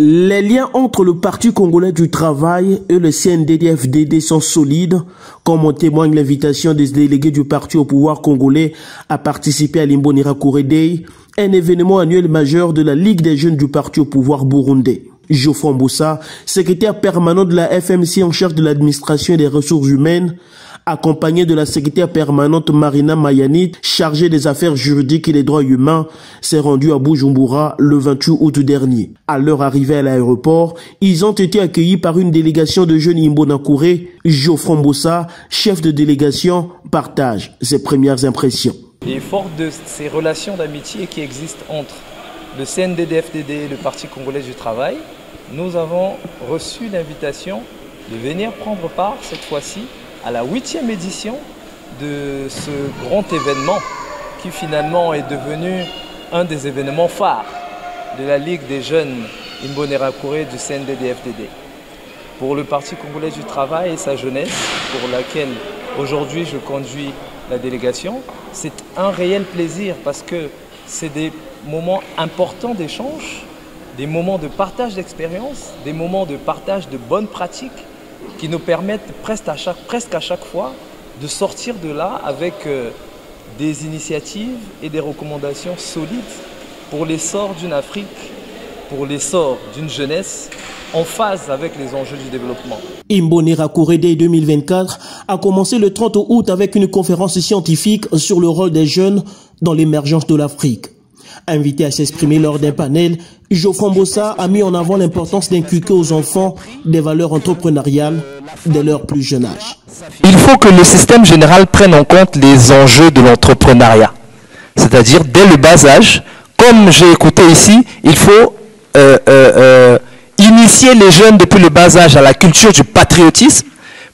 Les liens entre le Parti congolais du travail et le CNDD-FDD sont solides, comme en témoigne l'invitation des délégués du parti au pouvoir congolais à participer à l'Imbonerakure Day, un événement annuel majeur de la Ligue des jeunes du parti au pouvoir burundais. Geoffroy Mbossa, secrétaire permanent de la FMC en charge de l'administration et des ressources humaines, accompagné de la secrétaire permanente Marina Mayanit, chargée des affaires juridiques et des droits humains, s'est rendu à Bujumbura le 28 août dernier. À leur arrivée à l'aéroport, ils ont été accueillis par une délégation de jeunes Imbonerakure. Geoffroy Mbossa, chef de délégation, partage ses premières impressions. Et fort de ces relations d'amitié qui existent entre le CNDD-FDD et le Parti congolais du travail, nous avons reçu l'invitation de venir prendre part cette fois-ci à la 8e édition de ce grand événement qui finalement est devenu un des événements phares de la Ligue des jeunes Imbonerakure du CNDD-FDD. Pour le Parti congolais du travail et sa jeunesse, pour laquelle aujourd'hui je conduis la délégation, c'est un réel plaisir parce que c'est des moments importants d'échange, des moments de partage d'expérience, des moments de partage de bonnes pratiques qui nous permettent presque à chaque fois de sortir de là avec des initiatives et des recommandations solides pour l'essor d'une Afrique, pour l'essor d'une jeunesse en phase avec les enjeux du développement. Imbonerakure Day 2024 a commencé le 30 août avec une conférence scientifique sur le rôle des jeunes dans l'émergence de l'Afrique. Invité à s'exprimer lors d'un panel, Geoffroy Mbossa a mis en avant l'importance d'inculquer aux enfants des valeurs entrepreneuriales dès leur plus jeune âge. Il faut que le système général prenne en compte les enjeux de l'entrepreneuriat. C'est-à-dire, dès le bas âge, comme j'ai écouté ici, il faut initier les jeunes depuis le bas âge à la culture du patriotisme,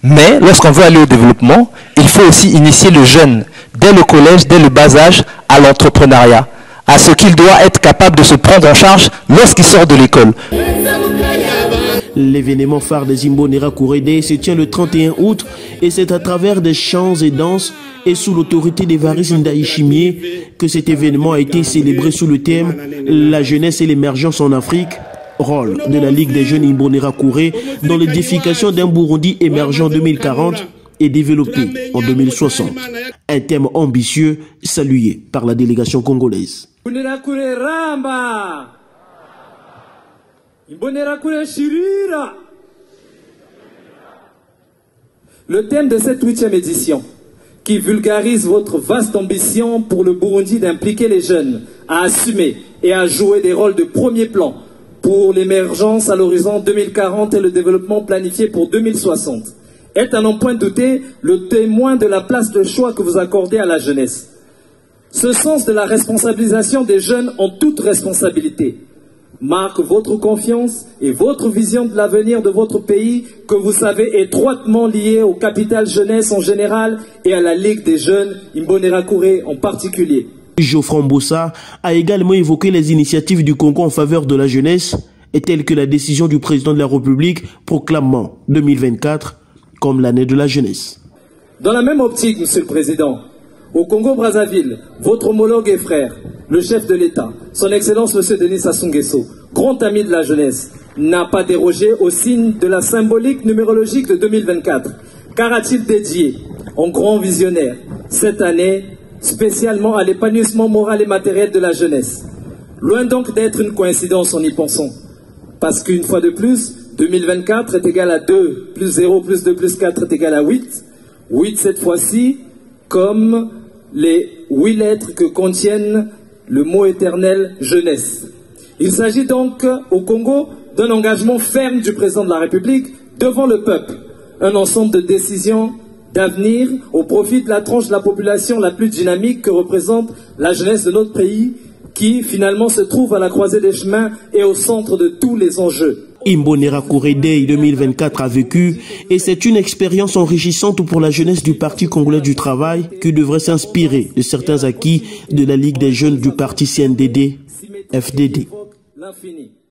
mais lorsqu'on veut aller au développement, il faut aussi initier le jeune dès le collège, dès le bas âge, à l'entrepreneuriat, à ce qu'il doit être capable de se prendre en charge lorsqu'il sort de l'école. L'événement phare des Imbonerakure Day se tient le 31 août et c'est à travers des chants et danses et sous l'autorité d'Évariste Ndayishimiye que cet événement a été célébré sous le thème « La jeunesse et l'émergence en Afrique ». Rôle de la Ligue des jeunes Imbonerakure dans l'édification d'un Burundi émergent en 2040 et développé en 2060. Un thème ambitieux salué par la délégation congolaise. Le thème de cette 8e édition, qui vulgarise votre vaste ambition pour le Burundi d'impliquer les jeunes à assumer et à jouer des rôles de premier plan pour l'émergence à l'horizon 2040 et le développement planifié pour 2060, est à n'en point douter le témoin de la place de choix que vous accordez à la jeunesse. Ce sens de la responsabilisation des jeunes en toute responsabilité marque votre confiance et votre vision de l'avenir de votre pays que vous savez étroitement lié au capital jeunesse en général et à la Ligue des jeunes Imbonerakure en particulier. Geoffroy Mbossa a également évoqué les initiatives du Congo en faveur de la jeunesse et telles que la décision du président de la République proclamant 2024 comme l'année de la jeunesse. Dans la même optique, Monsieur le Président, au Congo-Brazzaville, votre homologue et frère, le chef de l'État, son Excellence Monsieur Denis Sassou Nguesso, grand ami de la jeunesse, n'a pas dérogé au signe de la symbolique numérologique de 2024, car a-t-il dédié, en grand visionnaire, cette année spécialement à l'épanouissement moral et matériel de la jeunesse. Loin donc d'être une coïncidence en y pensant, parce qu'une fois de plus, 2024 est égal à 2, plus 0, plus 2, plus 4 est égal à 8. 8 cette fois-ci, comme les 8 lettres que contiennent le mot éternel jeunesse. Il s'agit donc au Congo d'un engagement ferme du président de la République devant le peuple, un ensemble de décisions d'avenir au profit de la tranche de la population la plus dynamique que représente la jeunesse de notre pays, qui finalement se trouve à la croisée des chemins et au centre de tous les enjeux. Imbonerakure Day 2024 a vécu et c'est une expérience enrichissante pour la jeunesse du Parti congolais du travail qui devrait s'inspirer de certains acquis de la Ligue des jeunes du Parti CNDD-FDD.